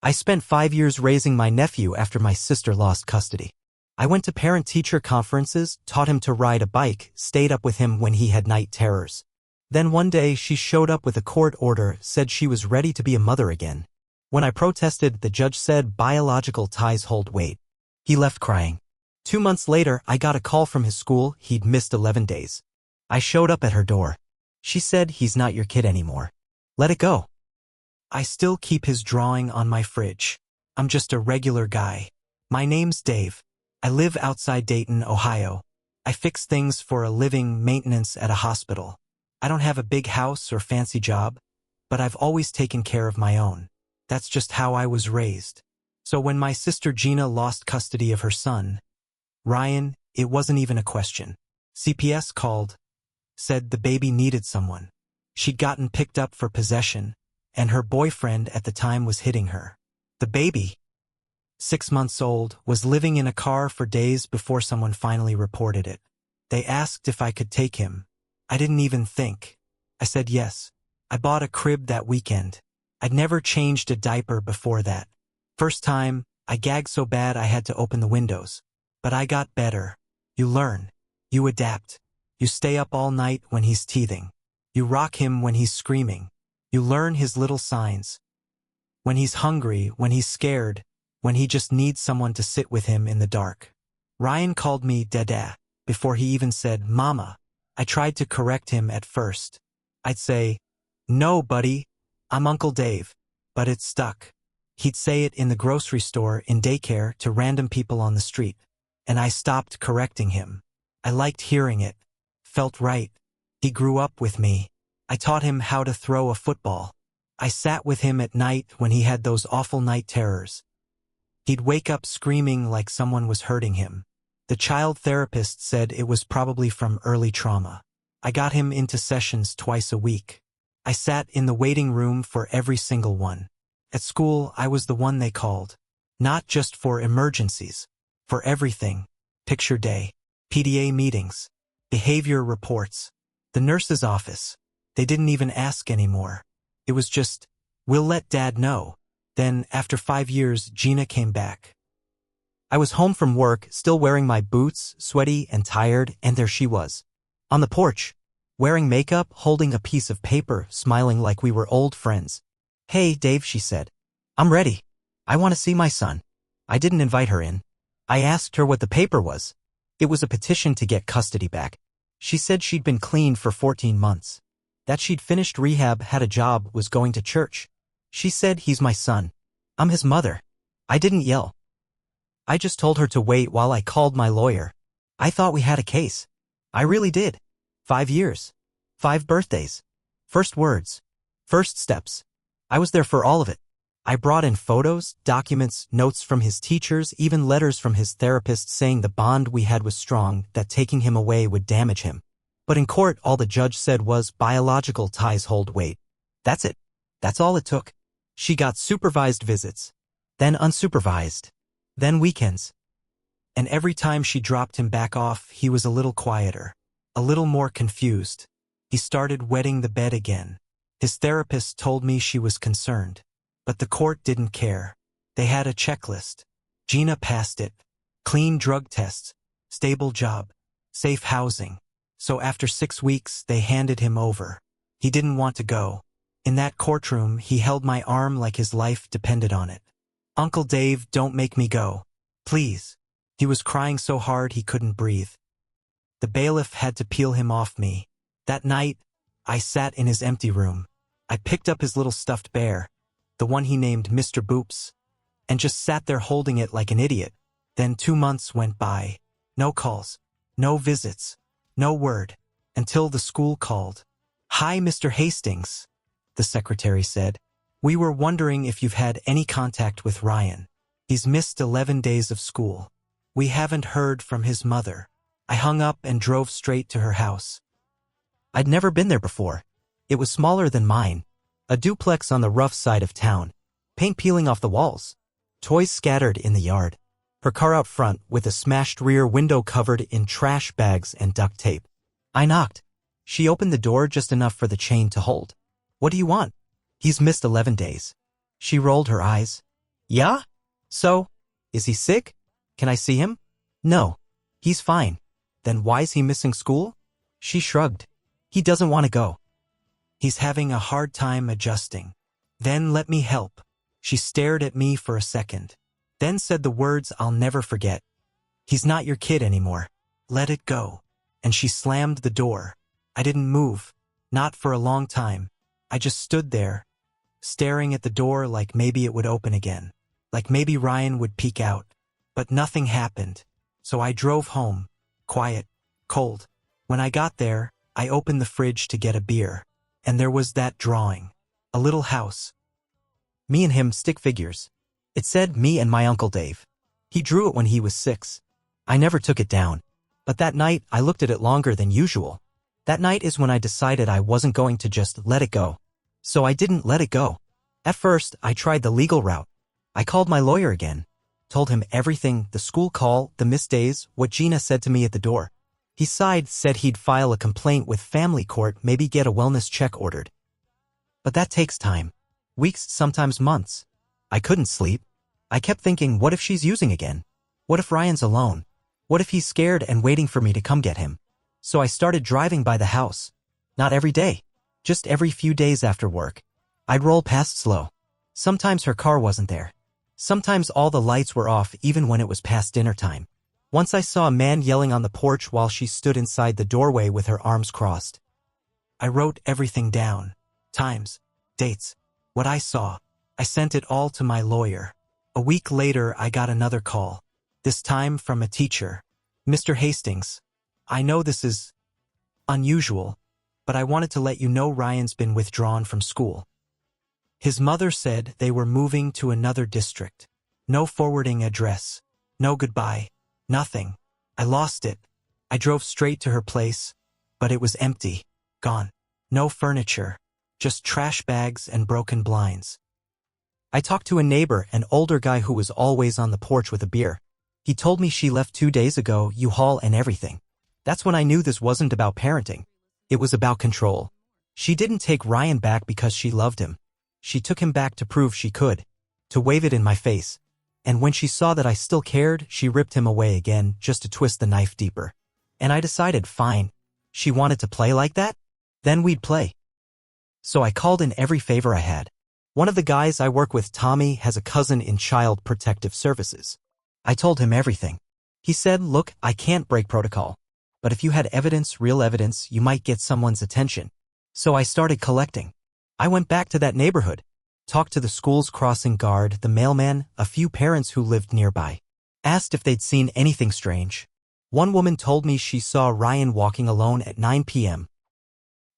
I spent 5 years raising my nephew after my sister lost custody. I went to parent-teacher conferences, taught him to ride a bike, stayed up with him when he had night terrors. Then one day she showed up with a court order, said she was ready to be a mother again. When I protested, the judge said biological ties hold weight. He left crying. 2 months later, I got a call from his school. He'd missed 11 days. I showed up at her door. She said, "He's not your kid anymore. Let it go." I still keep his drawing on my fridge. I'm just a regular guy. My name's Dave. I live outside Dayton, Ohio. I fix things for a living, maintenance at a hospital. I don't have a big house or fancy job, but I've always taken care of my own. That's just how I was raised. So when my sister Gina lost custody of her son, Ryan, it wasn't even a question. CPS called, said the baby needed someone. She'd gotten picked up for possession, and her boyfriend at the time was hitting her. The baby, 6 months old, was living in a car for days before someone finally reported it. They asked if I could take him. I didn't even think. I said yes. I bought a crib that weekend. I'd never changed a diaper before that. First time, I gagged so bad I had to open the windows. But I got better. You learn. You adapt. You stay up all night when he's teething. You rock him when he's screaming. You learn his little signs. When he's hungry, when he's scared, when he just needs someone to sit with him in the dark. Ryan called me Dada before he even said Mama. I tried to correct him at first. I'd say, "No, buddy, I'm Uncle Dave," but it stuck. He'd say it in the grocery store, in daycare, to random people on the street. And I stopped correcting him. I liked hearing it. Felt right. He grew up with me. I taught him how to throw a football. I sat with him at night when he had those awful night terrors. He'd wake up screaming like someone was hurting him. The child therapist said it was probably from early trauma. I got him into sessions twice a week. I sat in the waiting room for every single one. At school, I was the one they called. Not just for emergencies. For everything. Picture day. PTA meetings. Behavior reports. The nurse's office. They didn't even ask anymore. It was just, "We'll let Dad know." Then, after 5 years, Gina came back. I was home from work, still wearing my boots, sweaty and tired, and there she was. On the porch, wearing makeup, holding a piece of paper, smiling like we were old friends. "Hey, Dave," she said. "I'm ready. I want to see my son." I didn't invite her in. I asked her what the paper was. It was a petition to get custody back. She said she'd been clean for 14 months. That she'd finished rehab, had a job, was going to church. She said, "He's my son. I'm his mother." I didn't yell. I just told her to wait while I called my lawyer. I thought we had a case. I really did. 5 years. 5 birthdays. First words. First steps. I was there for all of it. I brought in photos, documents, notes from his teachers, even letters from his therapist saying the bond we had was strong, that taking him away would damage him. But in court, all the judge said was biological ties hold weight. That's it. That's all it took. She got supervised visits, then unsupervised, then weekends. And every time she dropped him back off, he was a little quieter, a little more confused. He started wetting the bed again. His therapist told me she was concerned. But the court didn't care. They had a checklist. Gina passed it. Clean drug tests, stable job, safe housing. So after 6 weeks, they handed him over. He didn't want to go. In that courtroom, he held my arm like his life depended on it. "Uncle Dave, don't make me go. Please." He was crying so hard he couldn't breathe. The bailiff had to peel him off me. That night, I sat in his empty room. I picked up his little stuffed bear, the one he named Mr. Boops, and just sat there holding it like an idiot. Then 2 months went by. No calls, no visits, no word, until the school called. "Hi, Mr. Hastings," the secretary said. "We were wondering if you've had any contact with Ryan. He's missed 11 days of school. We haven't heard from his mother." I hung up and drove straight to her house. I'd never been there before. It was smaller than mine. A duplex on the rough side of town. Paint peeling off the walls. Toys scattered in the yard. Her car out front with a smashed rear window covered in trash bags and duct tape. I knocked. She opened the door just enough for the chain to hold. "What do you want?" "He's missed 11 days. She rolled her eyes. Yeah? So, is he sick? Can I see him? No. He's fine. Then why's he missing school? She shrugged. He doesn't want to go. He's having a hard time adjusting. Then let me help. She stared at me for a second. Then said the words I'll never forget. He's not your kid anymore. Let it go. And she slammed the door. I didn't move. Not for a long time. I just stood there, staring at the door like maybe it would open again. Like maybe Ryan would peek out. But nothing happened. So I drove home. Quiet. Cold. When I got there, I opened the fridge to get a beer. And there was that drawing. A little house. Me and him stick figures. It said me and my Uncle Dave. He drew it when he was 6. I never took it down. But that night, I looked at it longer than usual. That night is when I decided I wasn't going to just let it go. So I didn't let it go. At first, I tried the legal route. I called my lawyer again. Told him everything, the school call, the missed days, what Gina said to me at the door. He sighed, said he'd file a complaint with family court, maybe get a wellness check ordered. But that takes time. Weeks, sometimes months. I couldn't sleep. I kept thinking, what if she's using again? What if Ryan's alone? What if he's scared and waiting for me to come get him? So I started driving by the house. Not every day. Just every few days after work. I'd roll past slow. Sometimes her car wasn't there. Sometimes all the lights were off even when it was past dinner time. Once I saw a man yelling on the porch while she stood inside the doorway with her arms crossed. I wrote everything down. Times. Dates. What I saw. I sent it all to my lawyer. A week later, I got another call. This time from a teacher. Mr. Hastings. I know this is unusual, but I wanted to let you know Ryan's been withdrawn from school. His mother said they were moving to another district. No forwarding address. No goodbye. Nothing. I lost it. I drove straight to her place, but it was empty. Gone. No furniture. Just trash bags and broken blinds. I talked to a neighbor, an older guy who was always on the porch with a beer. He told me she left 2 days ago, U-Haul and everything. That's when I knew this wasn't about parenting. It was about control. She didn't take Ryan back because she loved him. She took him back to prove she could. To wave it in my face. And when she saw that I still cared, she ripped him away again just to twist the knife deeper. And I decided, fine. She wanted to play like that? Then we'd play. So I called in every favor I had. One of the guys I work with, Tommy, has a cousin in Child Protective Services. I told him everything. He said, look, I can't break protocol. But if you had evidence, real evidence, you might get someone's attention. So I started collecting. I went back to that neighborhood. Talked to the school's crossing guard, the mailman, a few parents who lived nearby. Asked if they'd seen anything strange. One woman told me she saw Ryan walking alone at 9 p.m.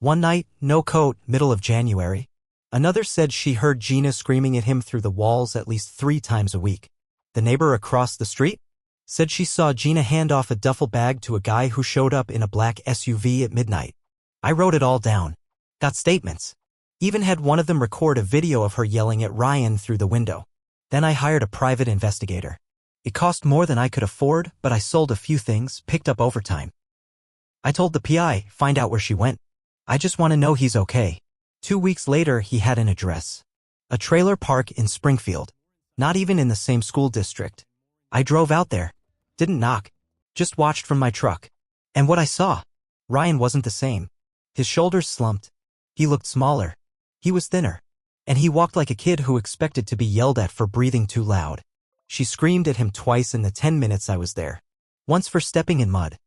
One night, no coat, middle of January. Another said she heard Gina screaming at him through the walls at least 3 times a week. The neighbor across the street said she saw Gina hand off a duffel bag to a guy who showed up in a black SUV at midnight. I wrote it all down. Got statements. Even had one of them record a video of her yelling at Ryan through the window. Then I hired a private investigator. It cost more than I could afford, but I sold a few things, picked up overtime. I told the PI, find out where she went. I just want to know he's okay. 2 weeks later, he had an address. A trailer park in Springfield. Not even in the same school district. I drove out there. Didn't knock. Just watched from my truck. And what I saw? Ryan wasn't the same. His shoulders slumped. He looked smaller. He was thinner. And he walked like a kid who expected to be yelled at for breathing too loud. She screamed at him twice in the 10 minutes I was there. Once for stepping in mud.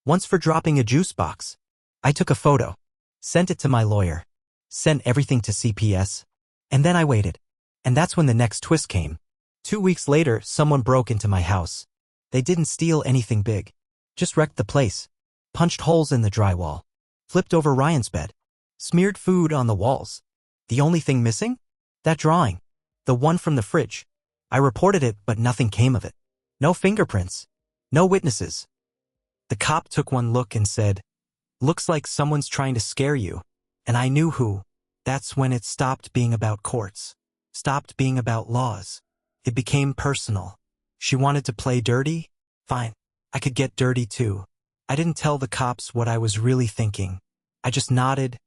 Once for dropping a juice box. I took a photo. Sent it to my lawyer. Sent everything to CPS. And then I waited. And that's when the next twist came. 2 weeks later, someone broke into my house. They didn't steal anything big. Just wrecked the place. Punched holes in the drywall. Flipped over Ryan's bed. Smeared food on the walls. The only thing missing? That drawing. The one from the fridge. I reported it, but nothing came of it. No fingerprints. No witnesses. The cop took one look and said, looks like someone's trying to scare you. And I knew who. That's when it stopped being about courts. Stopped being about laws. It became personal. She wanted to play dirty? Fine. I could get dirty too. I didn't tell the cops what I was really thinking. I just nodded,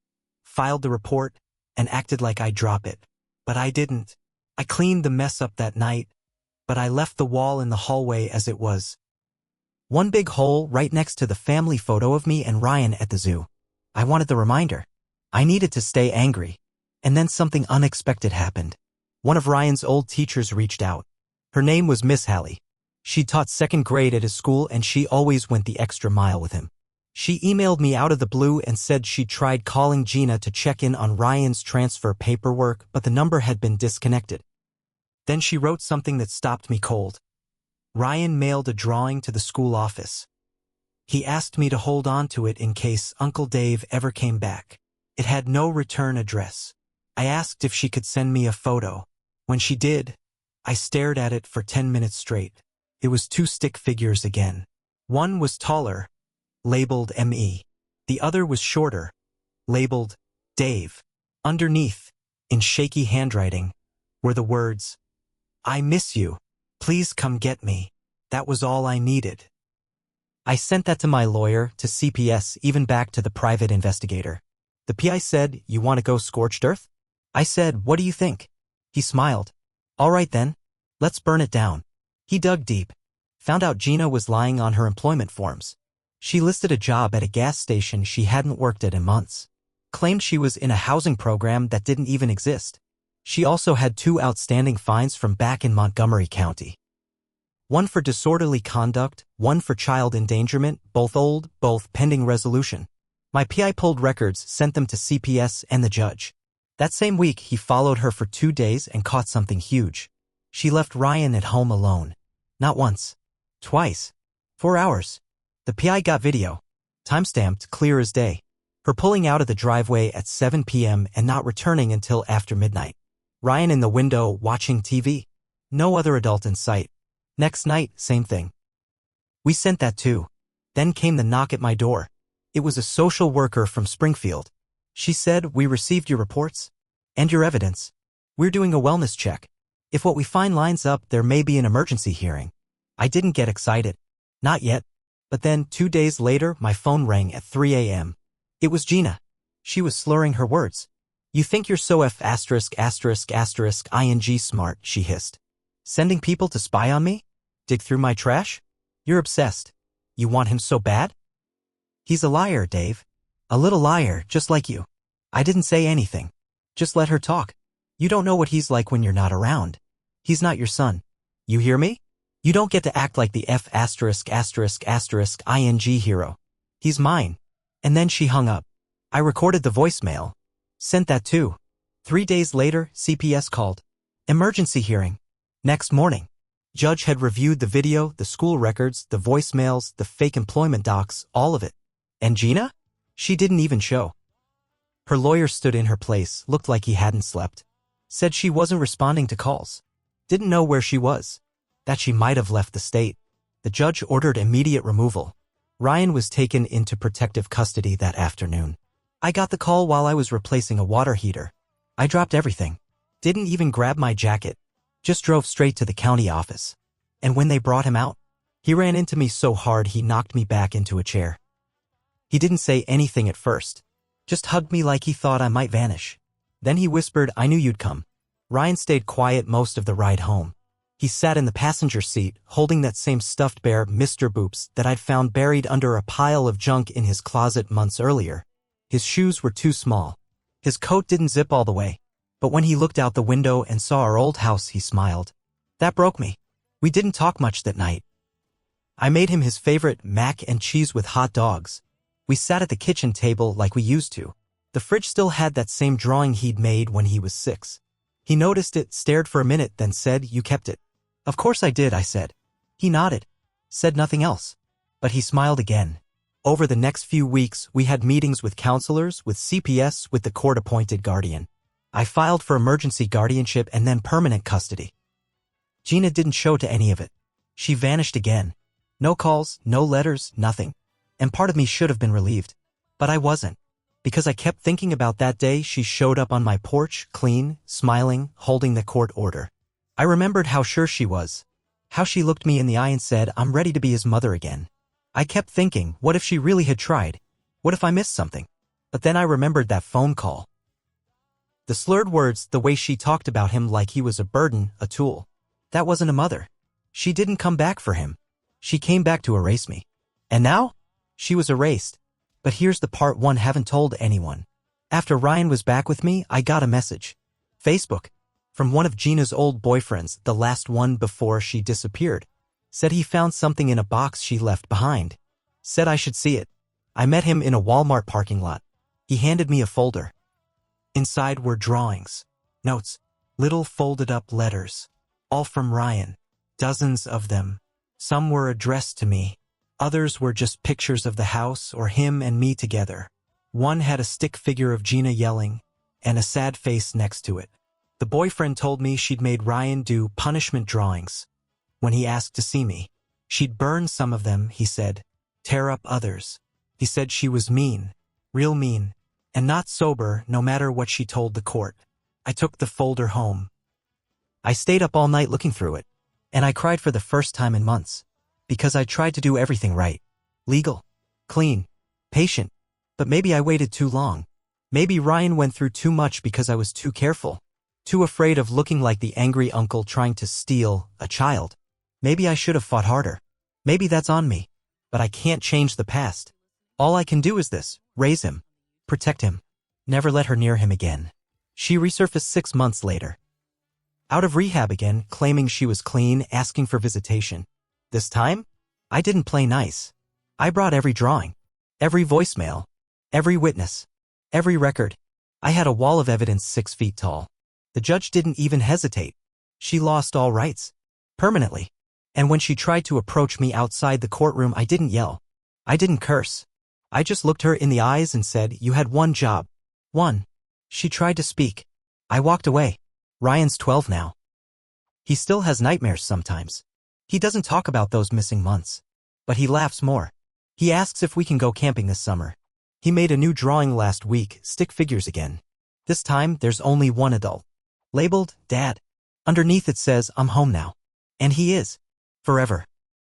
filed the report, and acted like I'd drop it. But I didn't. I cleaned the mess up that night, but I left the wall in the hallway as it was. One big hole right next to the family photo of me and Ryan at the zoo. I wanted the reminder. I needed to stay angry. And then something unexpected happened. One of Ryan's old teachers reached out. Her name was Miss Hallie. She taught second grade at his school and she always went the extra mile with him. She emailed me out of the blue and said she tried calling Gina to check in on Ryan's transfer paperwork, but the number had been disconnected. Then she wrote something that stopped me cold. Ryan mailed a drawing to the school office. He asked me to hold on to it in case Uncle Dave ever came back. It had no return address. I asked if she could send me a photo. When she did, I stared at it for 10 minutes straight. It was two stick figures again. One was taller, labeled M.E. The other was shorter, labeled Dave. Underneath, in shaky handwriting, were the words, "I miss you. Please come get me." That was all I needed. I sent that to my lawyer, to CPS, even back to the private investigator. The PI said, "You want to go scorched earth?" I said, "What do you think?" He smiled. "All right then, let's burn it down." He dug deep. Found out Gina was lying on her employment forms. She listed a job at a gas station she hadn't worked at in months. Claimed she was in a housing program that didn't even exist. She also had 2 outstanding fines from back in Montgomery County. One for disorderly conduct, one for child endangerment, both old, both pending resolution. My PI pulled records, sent them to CPS and the judge. That same week, he followed her for 2 days and caught something huge. She left Ryan at home alone. Not once. Twice. 4 hours. The PI got video. Timestamped, clear as day. Her pulling out of the driveway at 7 p.m. and not returning until after midnight. Ryan in the window watching TV. No other adult in sight. Next night, same thing. We sent that too. Then came the knock at my door. It was a social worker from Springfield. She said, "We received your reports and your evidence. We're doing a wellness check. If what we find lines up, there may be an emergency hearing." I didn't get excited. Not yet. But then, 2 days later, my phone rang at 3 a.m. It was Gina. She was slurring her words. "You think you're so ing smart," she hissed. "Sending people to spy on me? Dig through my trash? You're obsessed. You want him so bad?" "He's a liar, Dave. A little liar, just like you." I didn't say anything. Just let her talk. "You don't know what he's like when you're not around. He's not your son. You hear me? You don't get to act like the ing hero. He's mine." And then she hung up. I recorded the voicemail. Sent that too. 3 days later, CPS called. Emergency hearing. Next morning. Judge had reviewed the video, the school records, the voicemails, the fake employment docs, all of it. And Gina? She didn't even show. Her lawyer stood in her place, looked like he hadn't slept. Said she wasn't responding to calls. Didn't know where she was. That she might have left the state. The judge ordered immediate removal. Ryan was taken into protective custody that afternoon. I got the call while I was replacing a water heater. I dropped everything. Didn't even grab my jacket. Just drove straight to the county office. And when they brought him out, he ran into me so hard he knocked me back into a chair. He didn't say anything at first. Just hugged me like he thought I might vanish. Then he whispered, "I knew you'd come." Ryan stayed quiet most of the ride home. He sat in the passenger seat, holding that same stuffed bear, Mr. Boops, that I'd found buried under a pile of junk in his closet months earlier. His shoes were too small. His coat didn't zip all the way. But when he looked out the window and saw our old house, he smiled. That broke me. We didn't talk much that night. I made him his favorite mac and cheese with hot dogs. We sat at the kitchen table like we used to. The fridge still had that same drawing he'd made when he was 6. He noticed it, stared for a minute, then said, "You kept it." "Of course I did," I said. He nodded. Said nothing else. But he smiled again. Over the next few weeks, we had meetings with counselors, with CPS, with the court-appointed guardian. I filed for emergency guardianship and then permanent custody. Gina didn't show to any of it. She vanished again. No calls, no letters, nothing. And part of me should have been relieved. But I wasn't. Because I kept thinking about that day she showed up on my porch, clean, smiling, holding the court order. I remembered how sure she was. How she looked me in the eye and said, "I'm ready to be his mother again." I kept thinking, what if she really had tried? What if I missed something? But then I remembered that phone call. The slurred words, the way she talked about him like he was a burden, a tool. That wasn't a mother. She didn't come back for him. She came back to erase me. And now? She was erased. But here's the part one haven't told anyone. After Ryan was back with me, I got a message. Facebook. From one of Gina's old boyfriends, the last one before she disappeared. Said he found something in a box she left behind. Said I should see it. I met him in a Walmart parking lot. He handed me a folder. Inside were drawings, notes, little folded-up letters. All from Ryan. Dozens of them. Some were addressed to me. Others were just pictures of the house or him and me together. One had a stick figure of Gina yelling, and a sad face next to it. The boyfriend told me she'd made Ryan do punishment drawings. When he asked to see me, she'd burn some of them, he said, tear up others. He said she was mean, real mean, and not sober no matter what she told the court. I took the folder home. I stayed up all night looking through it, and I cried for the first time in months, because I tried to do everything right. Legal, clean, patient, but maybe I waited too long. Maybe Ryan went through too much because I was too careful, too afraid of looking like the angry uncle trying to steal a child. Maybe I should have fought harder. Maybe that's on me, but I can't change the past. All I can do is this, raise him, protect him, never let her near him again. She resurfaced 6 months later. Out of rehab again, claiming she was clean, asking for visitation. This time, I didn't play nice. I brought every drawing, every voicemail, every witness, every record. I had a wall of evidence 6 feet tall. The judge didn't even hesitate. She lost all rights. Permanently. And when she tried to approach me outside the courtroom, I didn't yell. I didn't curse. I just looked her in the eyes and said, "You had one job. One." She tried to speak. I walked away. Ryan's 12 now. He still has nightmares sometimes. He doesn't talk about those missing months. But he laughs more. He asks if we can go camping this summer. He made a new drawing last week, stick figures again. This time, there's only one adult. Labeled, Dad. Underneath it says, "I'm home now." And he is. Forever.